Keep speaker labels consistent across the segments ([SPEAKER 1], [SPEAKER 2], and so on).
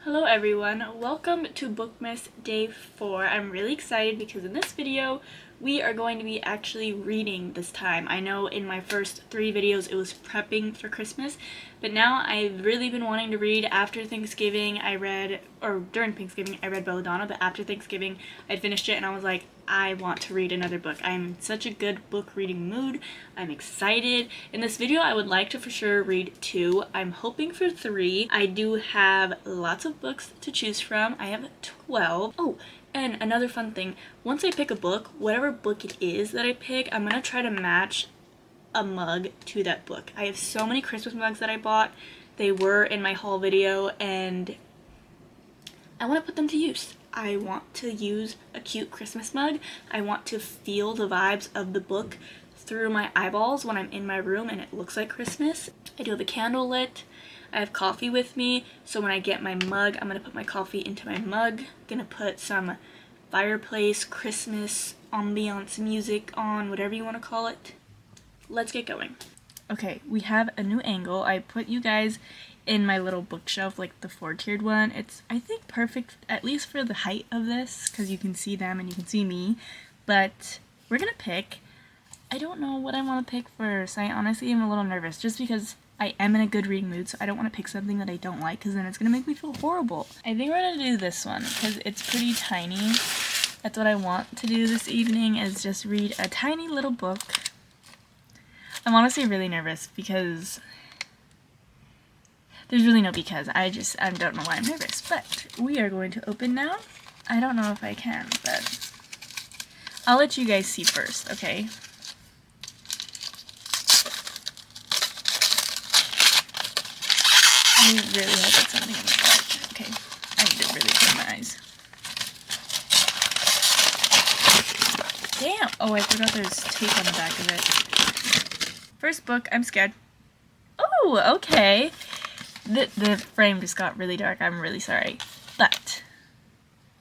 [SPEAKER 1] Hello everyone, welcome to Bookmas Day 4. I'm really excited because in this video we are going to be actually reading this time. I know in my first 3 videos it was prepping for Christmas, but now I've really been wanting to read. After Thanksgiving during Thanksgiving I read Belladonna, but after Thanksgiving I finished it and I was like, I want to read another book. I'm in such a good book reading mood. I'm excited. In this video I would like to for sure read 2. I'm hoping for 3. I do have lots of books to choose from. I have 12. Oh, and another fun thing, once I pick a book, whatever book it is that I pick, I'm gonna try to match a mug to that book. I have so many Christmas mugs that I bought. They were in my haul video and I want to put them to use. I want to use a cute Christmas mug. I want to feel the vibes of the book through my eyeballs when I'm in my room and it looks like Christmas. I do have a candle lit. I have coffee with me, so when I get my mug, I'm going to put my coffee into my mug. I'm going to put some fireplace, Christmas, ambiance music on, whatever you want to call it. Let's get going. Okay, we have a new angle. I put you guys in my little bookshelf, like the 4-tiered one. It's, I think, perfect, at least for the height of this, because you can see them and you can see me. But we're going to pick. I don't know what I want to pick first. I honestly am a little nervous, just because I am in a good reading mood, so I don't want to pick something that I don't like, because then it's going to make me feel horrible. I think we're going to do this one, because it's pretty tiny. That's what I want to do this evening, is just read a tiny little book. I'm honestly really nervous, because there's really no because. I don't know why I'm nervous, but we are going to open now. I don't know if I can, but I'll let you guys see first, okay? I really hope it's something in the dark. Okay, I need to really clean my eyes. Damn! Oh, I forgot there's tape on the back of it. First book, I'm scared. Oh, okay. The frame just got really dark. I'm really sorry. But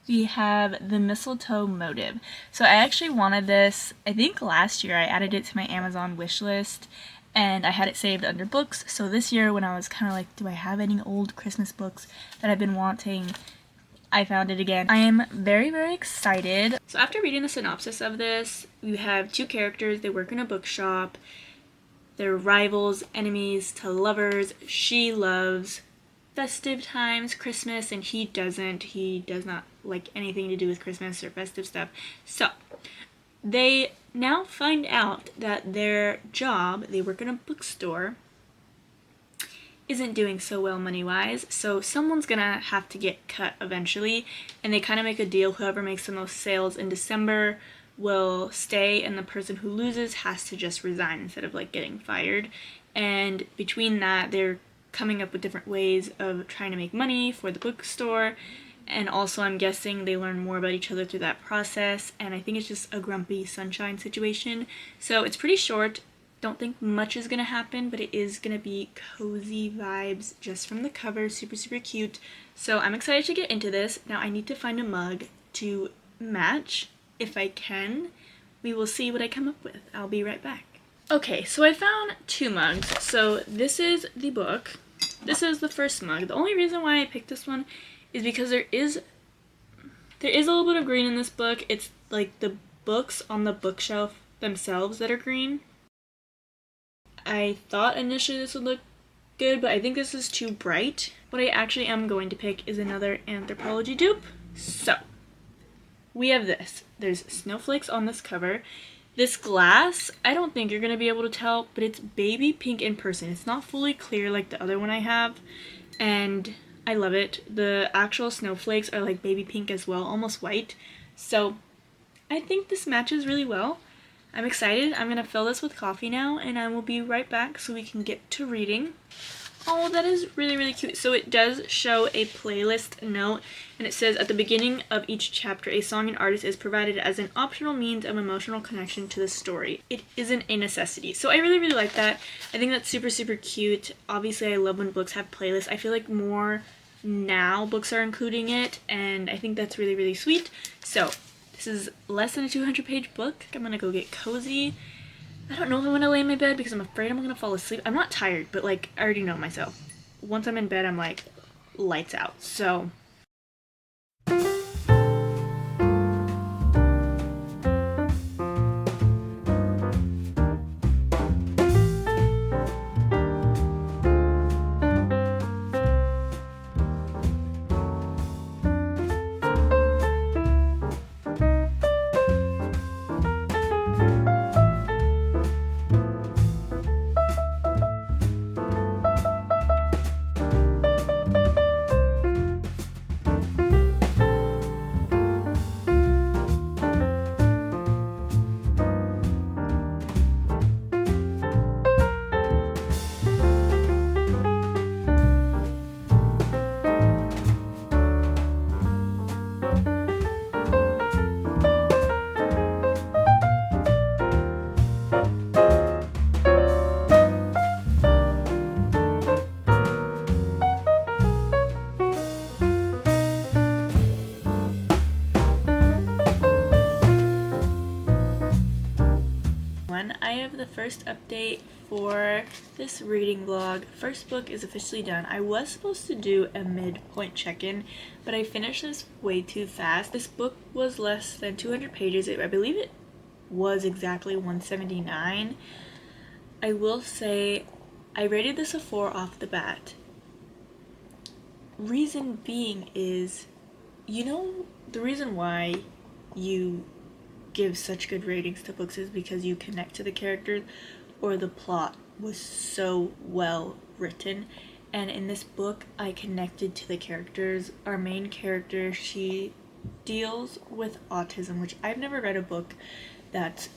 [SPEAKER 1] we have The Mistletoe Motive. So I actually wanted this, I think last year. I added it to my Amazon wish list. And I had it saved under books, so this year when I was kind of like, do I have any old Christmas books that I've been wanting, I found it again. I am very, very excited. So after reading the synopsis of this, you have 2 characters. They work in a bookshop. They're rivals, enemies to lovers. She loves festive times, Christmas, and he doesn't. He does not like anything to do with Christmas or festive stuff. So they now find out that their job, they work in a bookstore, isn't doing so well money-wise, so someone's gonna have to get cut eventually, and they kind of make a deal. Whoever makes the most sales in December will stay, and the person who loses has to just resign instead of like getting fired. And between that, they're coming up with different ways of trying to make money for the bookstore. And also, I'm guessing they learn more about each other through that process, and I think it's just a grumpy sunshine situation. So it's pretty short. Don't think much is going to happen, but it is going to be cozy vibes just from the cover. Super, super cute. So I'm excited to get into this. Now I need to find a mug to match. If I can, we will see what I come up with. I'll be right back. Okay, so I found 2 mugs. So this is the book. This is the first mug. The only reason why I picked this one is because there is a little bit of green in this book. It's like the books on the bookshelf themselves that are green. I thought initially this would look good, but I think this is too bright. What I actually am going to pick is another Anthropologie dupe. So we have this. There's snowflakes on this cover. This glass, I don't think you're going to be able to tell, but it's baby pink in person. It's not fully clear like the other one I have, and I love it. The actual snowflakes are like baby pink as well, almost white. So I think this matches really well. I'm excited. I'm going to fill this with coffee now, and I will be right back so we can get to reading. Oh, that is really, really cute. So it does show a playlist note, and it says, at the beginning of each chapter, a song and artist is provided as an optional means of emotional connection to the story. It isn't a necessity. So I really, really like that. I think that's super, super cute. Obviously, I love when books have playlists. I feel like more now books are including it, and I think that's really, really sweet. So this is less than a 200-page book. I'm gonna go get cozy. I don't know if I want to lay in my bed because I'm afraid I'm gonna fall asleep. I'm not tired, but like I already know myself. Once I'm in bed, I'm like, lights out. So I have the first update for this reading vlog. First book is officially done. I was supposed to do a midpoint check-in, but I finished this way too fast. This book was less than 200 pages. I believe it was exactly 179. I will say I rated this a 4 off the bat. Reason being is, you know, the reason why you give such good ratings to books is because you connect to the characters or the plot was so well written. And in this book, I connected to the characters. Our main character, she deals with autism, which I've never read a book that's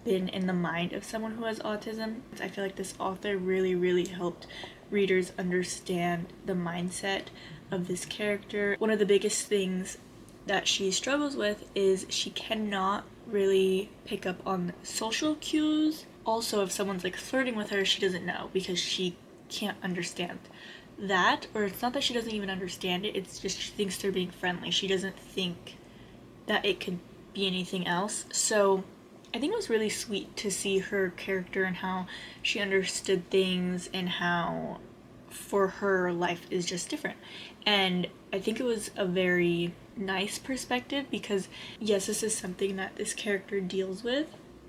[SPEAKER 1] been in the mind of someone who has autism. I feel like this author really helped readers understand the mindset of this character. One of the biggest things that she struggles with is she cannot really pick up on social cues. Also, if someone's like flirting with her, she doesn't know because she can't understand that. Or it's not that she doesn't even understand it, it's just she thinks they're being friendly. She doesn't think that it could be anything else. So I think it was really sweet to see her character and how she understood things and how for her life is just different. And I think it was a very nice perspective because yes, this is something that this character deals with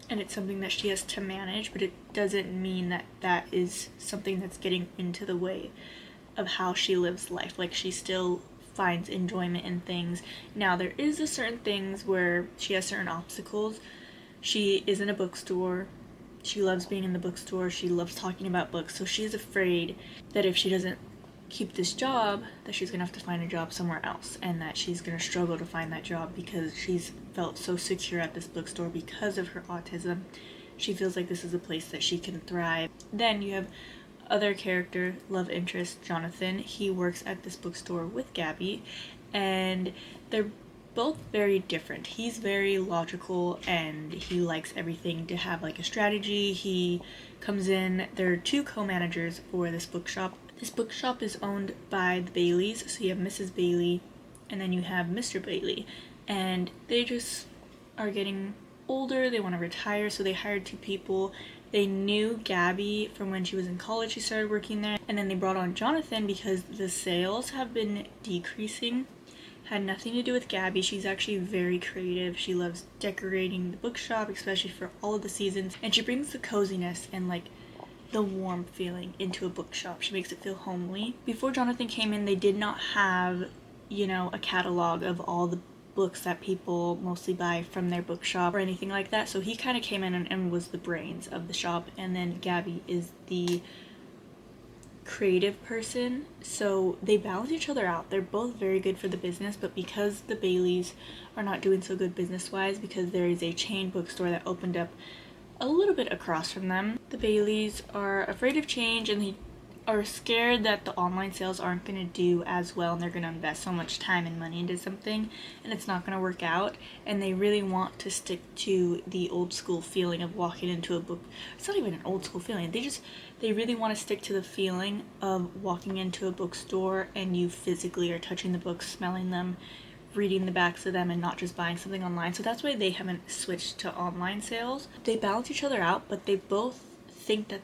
[SPEAKER 1] and it's something that she has to manage, but it doesn't mean that that is something that's getting into the way of how she lives life. Like, she still finds enjoyment in things. Now, there is a certain things where she has certain obstacles. She is in a bookstore. She loves being in the bookstore. She loves talking about books. So she's afraid that if she doesn't keep this job, that she's gonna have to find a job somewhere else, and that she's gonna struggle to find that job because she's felt so secure at this bookstore because of her autism. She feels like this is a place that she can thrive. Then you have other character, love interest, Jonathan. He works at this bookstore with Gabby, and they're both very different. He's very logical and he likes everything to have like a strategy. He comes in, there are 2 co-managers for this bookshop. This bookshop is owned by the Baileys, so you have Mrs. Bailey and then you have Mr. Bailey, and they just are getting older, they want to retire, so they hired 2 people. They knew Gabby from when she was in college, she started working there, and then they brought on Jonathan because the sales have been decreasing. Had nothing to do with Gabby. She's actually very creative. She loves decorating the bookshop, especially for all of the seasons, and she brings the coziness and like the warm feeling into a bookshop. She makes it feel homely. Before Jonathan came in, they did not have, you know, a catalog of all the books that people mostly buy from their bookshop or anything like that, so he kind of came in and was the brains of the shop, and then Gabby is the creative person, so they balance each other out. They're both very good for the business, but because the Baileys are not doing so good business-wise, because there is a chain bookstore that opened up a little bit across from them, the Baileys are afraid of change and they are scared that the online sales aren't going to do as well, and they're going to invest so much time and money into something and it's not going to work out, and they really want to stick to the old school feeling of walking into a book. It's not even an old school feeling, they really want to stick to the feeling of walking into a bookstore and you physically are touching the books, smelling them, reading the backs of them, and not just buying something online. So that's why they haven't switched to online sales. They balance each other out, but they both think that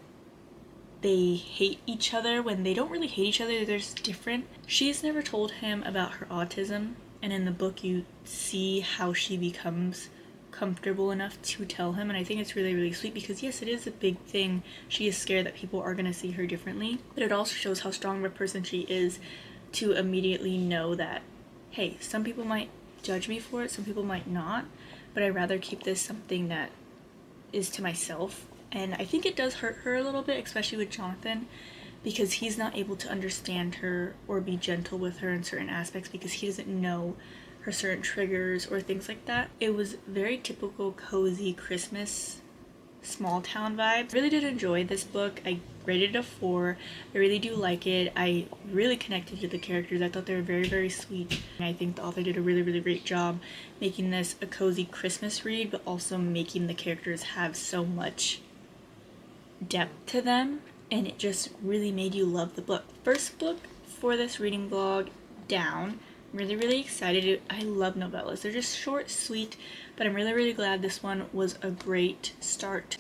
[SPEAKER 1] they hate each other when they don't really hate each other, they're just different. She's never told him about her autism, and in the book you see how she becomes comfortable enough to tell him, and I think it's really, really sweet because yes, it is a big thing. She is scared that people are going to see her differently, but it also shows how strong of a person she is to immediately know that, hey, some people might judge me for it, some people might not, but I'd rather keep this something that is to myself. And I think it does hurt her a little bit, especially with Jonathan, because he's not able to understand her or be gentle with her in certain aspects because he doesn't know her certain triggers or things like that. It was very typical cozy Christmas small town vibes. I really did enjoy this book. I rated it a 4. I really do like it. I really connected to the characters. I thought they were very, very sweet. And I think the author did a really, really great job making this a cozy Christmas read, but also making the characters have so much depth to them, and it just really made you love the book. First book for this reading vlog down. I'm really, really excited. I love novellas. They're just short, sweet, but I'm really, really glad this one was a great start.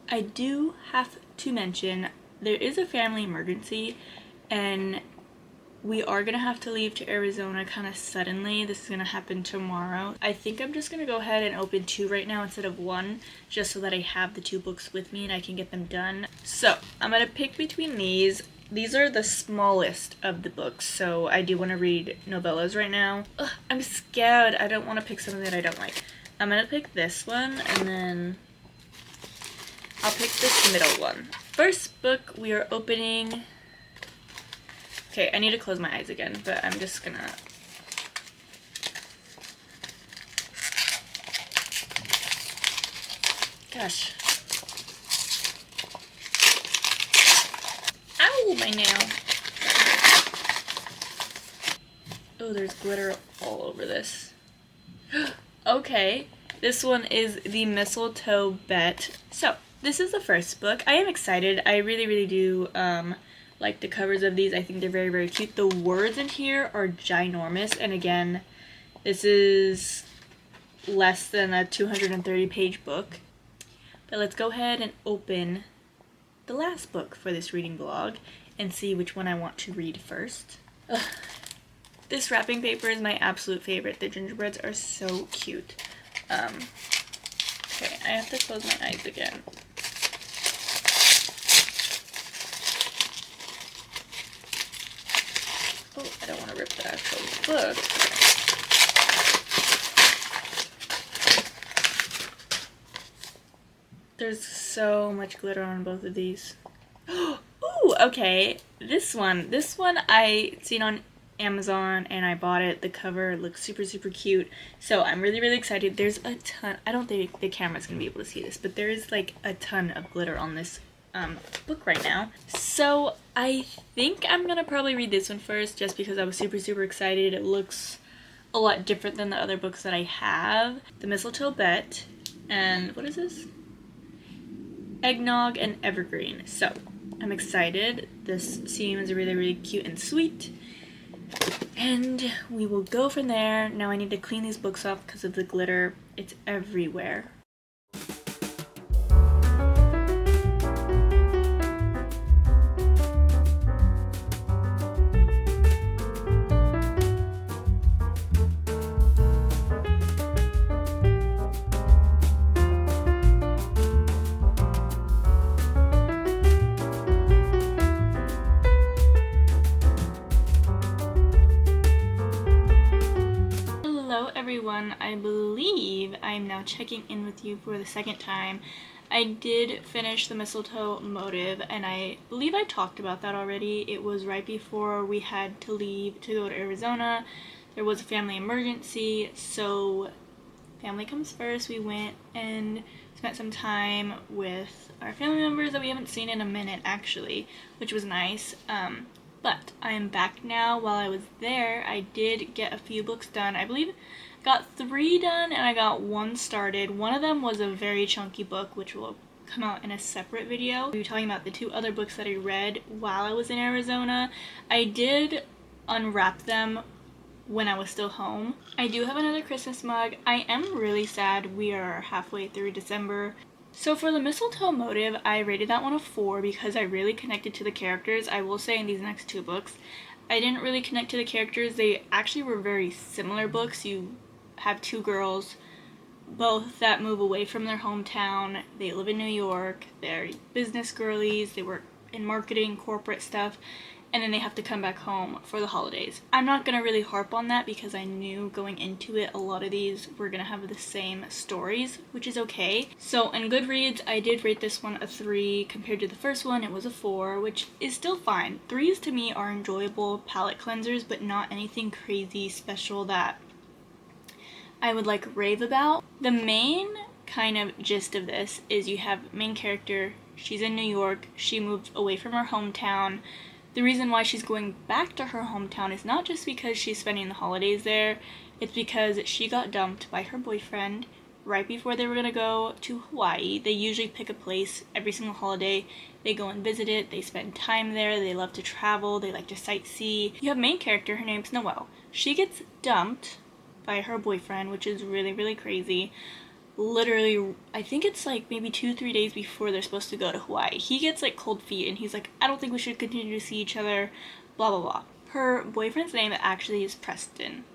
[SPEAKER 1] I do have to mention there is a family emergency, and we are gonna have to leave to Arizona kind of suddenly. This is gonna happen tomorrow. I think I'm just gonna go ahead and open 2 right now instead of 1, just so that I have the 2 books with me and I can get them done. So I'm gonna pick between these. These are the smallest of the books, so I do want to read novellas right now. Ugh, I'm scared. I don't want to pick something that I don't like. I'm gonna pick this one, and then I'll pick this middle one. First book we are opening. Okay, I need to close my eyes again, but I'm just gonna... Gosh. Ow, my nail. Oh, there's glitter all over this. Okay, this one is The Mistletoe Bet. So, this is the first book. I am excited. I really, really do like the covers of these. I think they're very, very cute. The words in here are ginormous, and again, this is less than a 230-page book. But let's go ahead and open the last book for this reading vlog and see which one I want to read first. Ugh. This wrapping paper is my absolute favorite. The gingerbreads are so cute. Okay, I have to close my eyes again. Oh, I don't want to rip the actual book. There's so much glitter on both of these. Ooh, okay. This one I seen on Amazon and I bought it. The cover looks super, super cute. So I'm really, really excited. There's a ton. I don't think the camera's gonna be able to see this, but there is like a ton of glitter on this book right now. So I think I'm gonna probably read this one first just because I was super, super excited. It looks a lot different than the other books that I have. The Mistletoe Bet, and what is this? Eggnog and Evergreen. So I'm excited. This seems really, really cute and sweet. And we will go from there. Now I need to clean these books off because of the glitter. It's everywhere. Everyone, I believe I'm now checking in with you for the second time. I did finish The Mistletoe Motive, and I believe I talked about that already. It was right before we had to leave to go to Arizona. There was a family emergency, so family comes first. We went and spent some time with our family members that we haven't seen in a minute, actually, which was nice. But I am back now. While I was there, I did get a few books done. I believe I got 3 done and I got 1 started. One of them was a very chunky book, which will come out in a separate video. We'll be talking about the 2 other books that I read while I was in Arizona. I did unwrap them when I was still home. I do have another Christmas mug. I am really sad we are halfway through December. So for the mistletoe motive, I rated that one a 4 because I really connected to the characters. I will say in these next two books, I didn't really connect to the characters. They actually were very similar books. You have two girls, both that move away from their hometown. They live in New York. They're business girlies. They work in marketing, corporate stuff, and then they have to come back home for the holidays. I'm not going to really harp on that because I knew going into it a lot of these were going to have the same stories, which is okay. So in Goodreads, I did rate this one a 3. Compared to the first one, it was a 4, which is still fine. 3s to me are enjoyable palette cleansers, but not anything crazy special that I would like rave about. The main kind of gist of this is you have main character, she's in New York, she moved away from her hometown. The reason why she's going back to her hometown is not just because she's spending the holidays there, it's because she got dumped by her boyfriend right before they were going to go to Hawaii. They usually pick a place every single holiday. They go and visit it, they spend time there, they love to travel, they like to sightsee. You have main character, her name's Noelle. She gets dumped by her boyfriend, which is really, really crazy. Literally, I think it's like maybe 2-3 days before they're supposed to go to Hawaii. He gets like cold feet and he's like, I don't think we should continue to see each other, blah blah blah. Her boyfriend's name actually is Preston.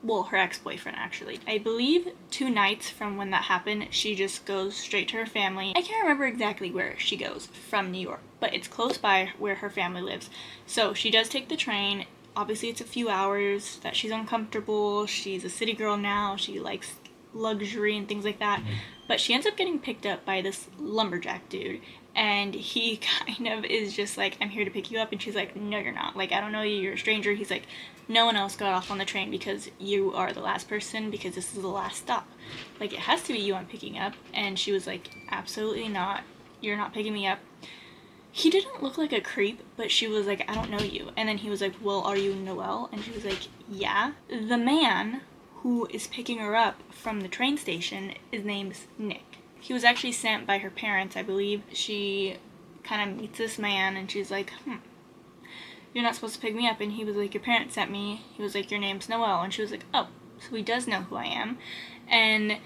[SPEAKER 1] Well, her ex-boyfriend actually. I believe 2 nights from when that happened, she just goes straight to her family. I can't remember exactly where she goes from New York, but it's close by where her family lives. So she does take the train. Obviously it's a few hours that she's uncomfortable. She's a city girl now. She likes luxury and things like that, but she ends up getting picked up by this lumberjack dude, and he kind of is just like, I'm here to pick you up, and she's like, no you're not, like, I don't know you, you're a stranger. He's like, no one else got off on the train because you are the last person, because this is the last stop, like it has to be you I'm picking up. And she was like, absolutely not, you're not picking me up. He didn't look like a creep, but she was like, I don't know you. And then he was like, well, are you Noelle? And she was like, yeah. The man who is picking her up from the train station, his name's Nick. He was actually sent by her parents, I believe. She kind of meets this man and she's like, you're not supposed to pick me up. And he was like, your parents sent me. He was like, your name's Noelle. And she was like, oh, so he does know who I am. And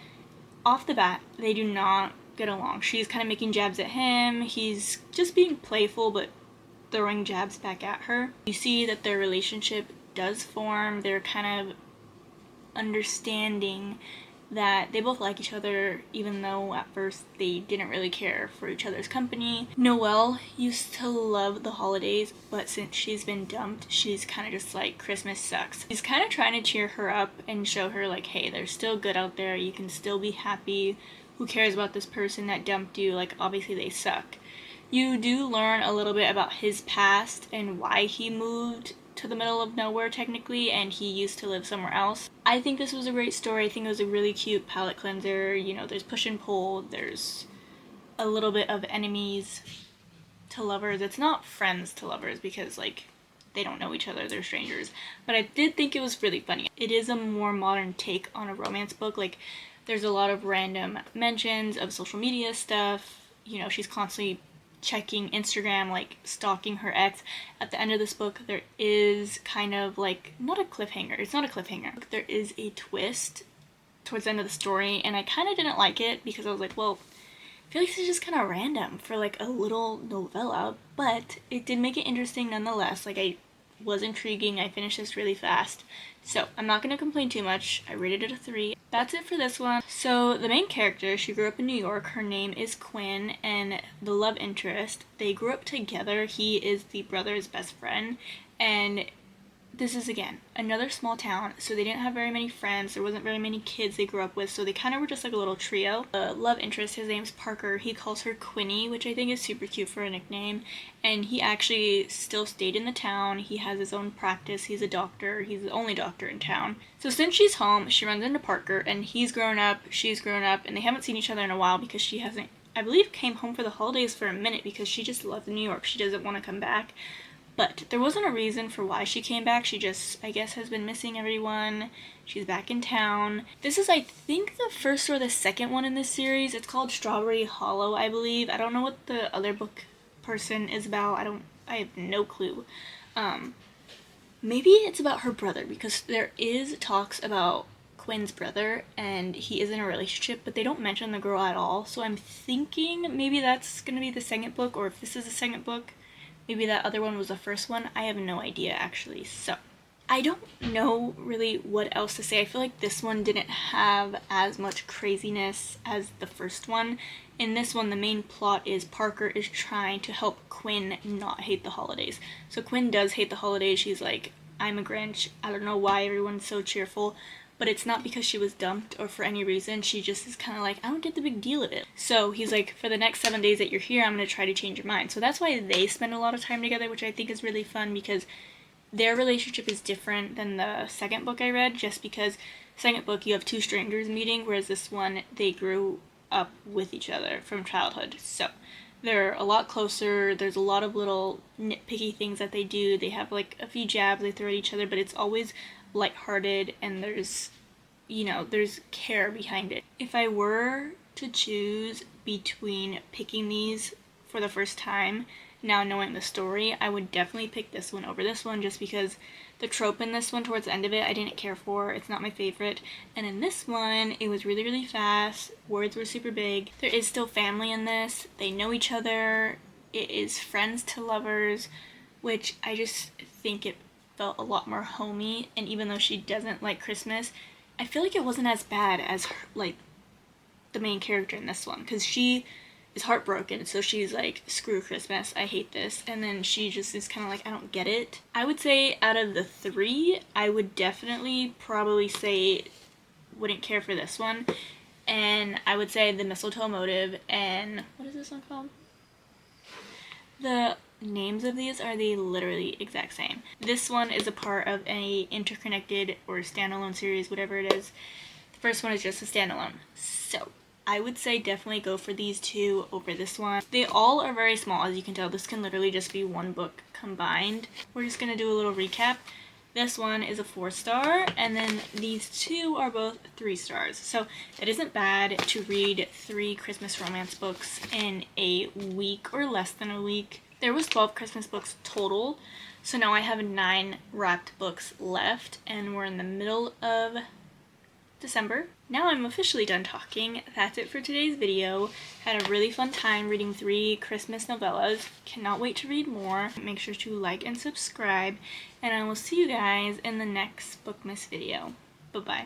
[SPEAKER 1] off the bat, they do not get along. She's kind of making jabs at him. He's just being playful but throwing jabs back at her. You see that their relationship does form. They're kind of understanding that they both like each other, even though at first they didn't really care for each other's company. Noelle used to love the holidays, but since she's been dumped, she's kind of just like, Christmas sucks. He's kind of trying to cheer her up and show her like, hey, there's still good out there, you can still be happy, who cares about this person that dumped you, like obviously they suck. You do learn a little bit about his past and why he moved to the middle of nowhere technically, and he used to live somewhere else. I think this was a great story. I think it was a really cute palette cleanser. You know, there's push and pull, there's a little bit of enemies to lovers. It's not friends to lovers because like they don't know each other, they're strangers. But I did think it was really funny. It is a more modern take on a romance book. Like there's a lot of random mentions of social media stuff. You know, she's constantly checking Instagram, like stalking her ex. At the end of this book, there is kind of like, not a cliffhanger, it's not a cliffhanger. There is a twist towards the end of the story, and I kind of didn't like it because I was like, well, I feel like this is just kind of random for like a little novella, but it did make it interesting nonetheless. Like I was intriguing, I finished this really fast. So I'm not going to complain too much. I rated it a 3. That's it for this one. So the main character, she grew up in New York. Her name is Quinn, and the love interest, they grew up together. He is the brother's best friend, and this is, again, another small town, so they didn't have very many friends. There wasn't very many kids they grew up with, so they kind of were just like a little trio. The love interest, his name's Parker. He calls her Quinny, which I think is super cute for a nickname, and he actually still stayed in the town. He has his own practice. He's a doctor. He's the only doctor in town. So since she's home, she runs into Parker, and he's grown up, she's grown up, and they haven't seen each other in a while because she hasn't, I believe, came home for the holidays for a minute because she just loves New York. She doesn't want to come back. But there wasn't a reason for why she came back. She just, I guess, has been missing everyone. She's back in town. This is, I think, the first or the second one in this series. It's called Strawberry Hollow, I believe. I don't know what the other book person is about. I have no clue. Maybe it's about her brother, because there is talks about Quinn's brother, and he is in a relationship, but they don't mention the girl at all. So I'm thinking maybe that's gonna be the second book, or if this is the second book, maybe that other one was the first one. I have no idea, actually. So I don't know really what else to say. I feel like this one didn't have as much craziness as the first one. In this one, the main plot is Parker is trying to help Quinn not hate the holidays. So Quinn does hate the holidays. She's like, I'm a Grinch. I don't know why everyone's so cheerful. But it's not because she was dumped or for any reason. She just is kind of like, I don't get the big deal of it. So he's like, for the next 7 days that you're here, I'm going to try to change your mind. So that's why they spend a lot of time together, which I think is really fun, because their relationship is different than the second book I read, just because second book you have two strangers meeting, whereas this one they grew up with each other from childhood. So they're a lot closer. There's a lot of little nitpicky things that they do. They have like a few jabs they throw at each other, but it's always lighthearted, and there's, you know, there's care behind it. If I were to choose between picking these for the first time, now knowing the story, I would definitely pick this one over this one, just because the trope in this one towards the end of it I didn't care for. It's not my favorite. And in this one, it was really, really fast. Words were super big. There is still family in this. They know each other. It is friends to lovers, which I just think it felt a lot more homey. And even though she doesn't like Christmas, I feel like it wasn't as bad as her, like the main character in this one, because she is heartbroken, so she's like, screw Christmas, I hate this, and then she just is kind of like, I don't get it. I would say out of the three, I would definitely probably say wouldn't care for this one, and I would say the mistletoe motive and what is this one called? The names of these are the literally exact same. This one is a part of a interconnected or standalone series, whatever it is. The first one is just a standalone. So I would say definitely go for these two over this one. They all are very small, as you can tell. This can literally just be one book combined. We're just gonna do a little recap. This one is a 4-star, and then these two are both 3 stars. So it isn't bad to read 3 Christmas romance books in a week or less than a week. There was 12 Christmas books total, so now I have 9 wrapped books left, and we're in the middle of December. Now I'm officially done talking. That's it for today's video. Had a really fun time reading 3 Christmas novellas. Cannot wait to read more. Make sure to like and subscribe, and I will see you guys in the next Bookmas video. Bye-bye.